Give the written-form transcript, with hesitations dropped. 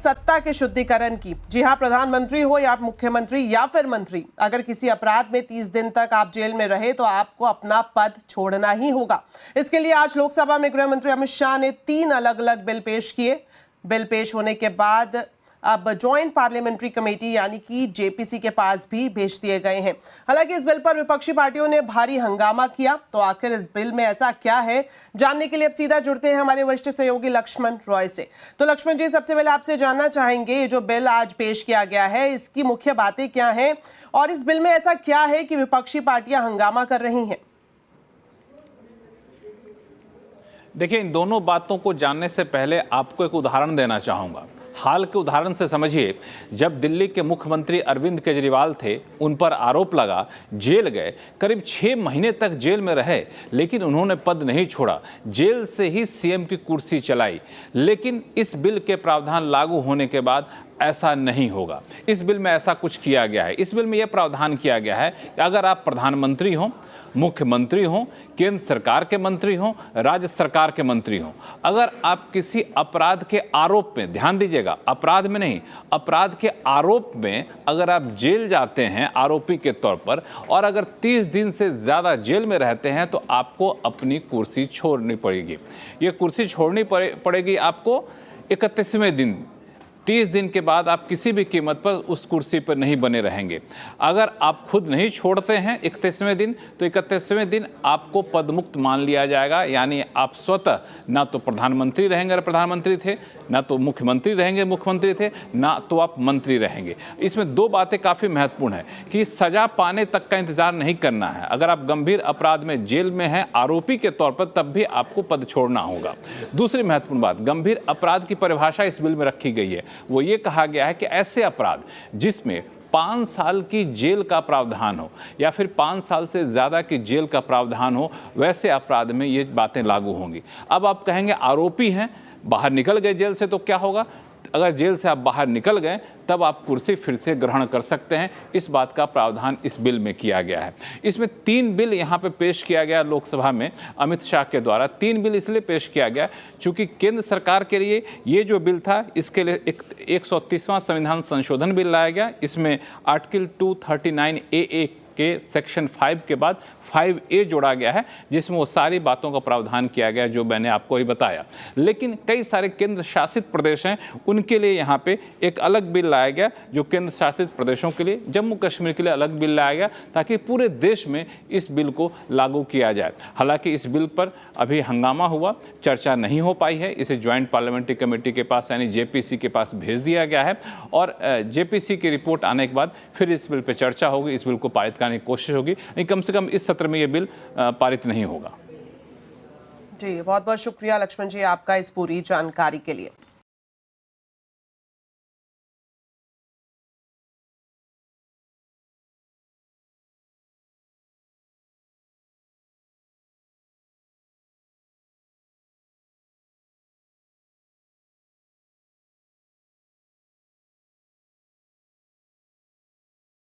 सत्ता के शुद्धिकरण की। जी हां, प्रधानमंत्री हो या मुख्यमंत्री या फिर मंत्री, अगर किसी अपराध में 30 दिन तक आप जेल में रहे तो आपको अपना पद छोड़ना ही होगा। इसके लिए आज लोकसभा में गृह मंत्री अमित शाह ने 3 अलग अलग बिल पेश किए। बिल पेश होने के बाद अब ज्वाइंट पार्लियामेंट्री कमेटी यानी कि जेपीसी के पास भी भेज दिए गए हैं। हालांकि इस बिल पर विपक्षी पार्टियों ने भारी हंगामा किया। तो आखिर इस बिल में ऐसा क्या है, जानने के लिए अब सीधा जुड़ते हैं हमारे वरिष्ठ सहयोगी लक्ष्मण रॉय से। तो लक्ष्मण जी, सबसे पहले आपसे जानना चाहेंगे, ये जो बिल आज पेश किया गया है, इसकी मुख्य बातें क्या हैं और इस बिल में ऐसा क्या है कि विपक्षी पार्टियां हंगामा कर रही हैं? देखिए, इन दोनों बातों को जानने से पहले आपको एक उदाहरण देना चाहूँगा। हाल के उदाहरण से समझिए, जब दिल्ली के मुख्यमंत्री अरविंद केजरीवाल थे, उन पर आरोप लगा, जेल गए, करीब 6 महीने तक जेल में रहे, लेकिन उन्होंने पद नहीं छोड़ा, जेल से ही सीएम की कुर्सी चलाई। लेकिन इस बिल के प्रावधान लागू होने के बाद ऐसा नहीं होगा। इस बिल में ऐसा कुछ किया गया है। इस बिल में यह प्रावधान किया गया है कि अगर आप प्रधानमंत्री हों, मुख्यमंत्री हों, केंद्र सरकार के मंत्री हों, राज्य सरकार के मंत्री हों, अगर आप किसी अपराध के आरोप में, ध्यान दीजिएगा, अपराध में नहीं, अपराध के आरोप में अगर आप जेल जाते हैं आरोपी के तौर पर और अगर 30 दिन से ज़्यादा जेल में रहते हैं तो आपको अपनी कुर्सी छोड़नी पड़ेगी। ये कुर्सी छोड़नी पड़ेगी आपको 31वें दिन। 30 दिन के बाद आप किसी भी कीमत पर उस कुर्सी पर नहीं बने रहेंगे। अगर आप खुद नहीं छोड़ते हैं 31वें दिन, तो 31वें दिन आपको पदमुक्त मान लिया जाएगा। यानी आप स्वतः ना तो प्रधानमंत्री रहेंगे अगर प्रधानमंत्री थे, ना तो मुख्यमंत्री रहेंगे मुख्यमंत्री थे, ना तो आप मंत्री रहेंगे। इसमें 2 बातें काफ़ी महत्वपूर्ण है कि सजा पाने तक का इंतजार नहीं करना है। अगर आप गंभीर अपराध में जेल में हैं आरोपी के तौर पर, तब भी आपको पद छोड़ना होगा। दूसरी महत्वपूर्ण बात, गंभीर अपराध की परिभाषा इस बिल में रखी गई है। वो ये कहा गया है कि ऐसे अपराध जिसमें 5 साल की जेल का प्रावधान हो या फिर 5 साल से ज़्यादा की जेल का प्रावधान हो, वैसे अपराध में ये बातें लागू होंगी। अब आप कहेंगे आरोपी हैं, बाहर निकल गए जेल से तो क्या होगा? अगर जेल से आप बाहर निकल गए तब आप कुर्सी फिर से ग्रहण कर सकते हैं। इस बात का प्रावधान इस बिल में किया गया है। इसमें 3 बिल यहाँ पे पेश किया गया लोकसभा में अमित शाह के द्वारा। 3 बिल इसलिए पेश किया गया चूँकि केंद्र सरकार के लिए ये जो बिल था, इसके लिए एक 130वां संविधान संशोधन बिल लाया गया। इसमें आर्टिकल 239AA के सेक्शन 5 के बाद 5A जोड़ा गया है, जिसमें वो सारी बातों का प्रावधान किया गया जो मैंने आपको ही बताया। लेकिन कई सारे केंद्र शासित प्रदेश हैं, उनके लिए यहाँ पे एक अलग बिल लाया गया, जो केंद्र शासित प्रदेशों के लिए, जम्मू कश्मीर के लिए अलग बिल लाया गया, ताकि पूरे देश में इस बिल को लागू किया जाए। हालांकि इस बिल पर अभी हंगामा हुआ, चर्चा नहीं हो पाई है। इसे ज्वाइंट पार्लियामेंट्री कमेटी के पास यानी जेपीसी के पास भेज दिया गया है और जेपीसी की रिपोर्ट आने के बाद फिर इस बिल पर चर्चा होगी, इस बिल को पारित करने की कोशिश होगी। नहीं, कम से कम इस सत्र में यह बिल पारित नहीं होगा। जी, बहुत बहुत शुक्रिया लक्ष्मण जी आपका इस पूरी जानकारी के लिए।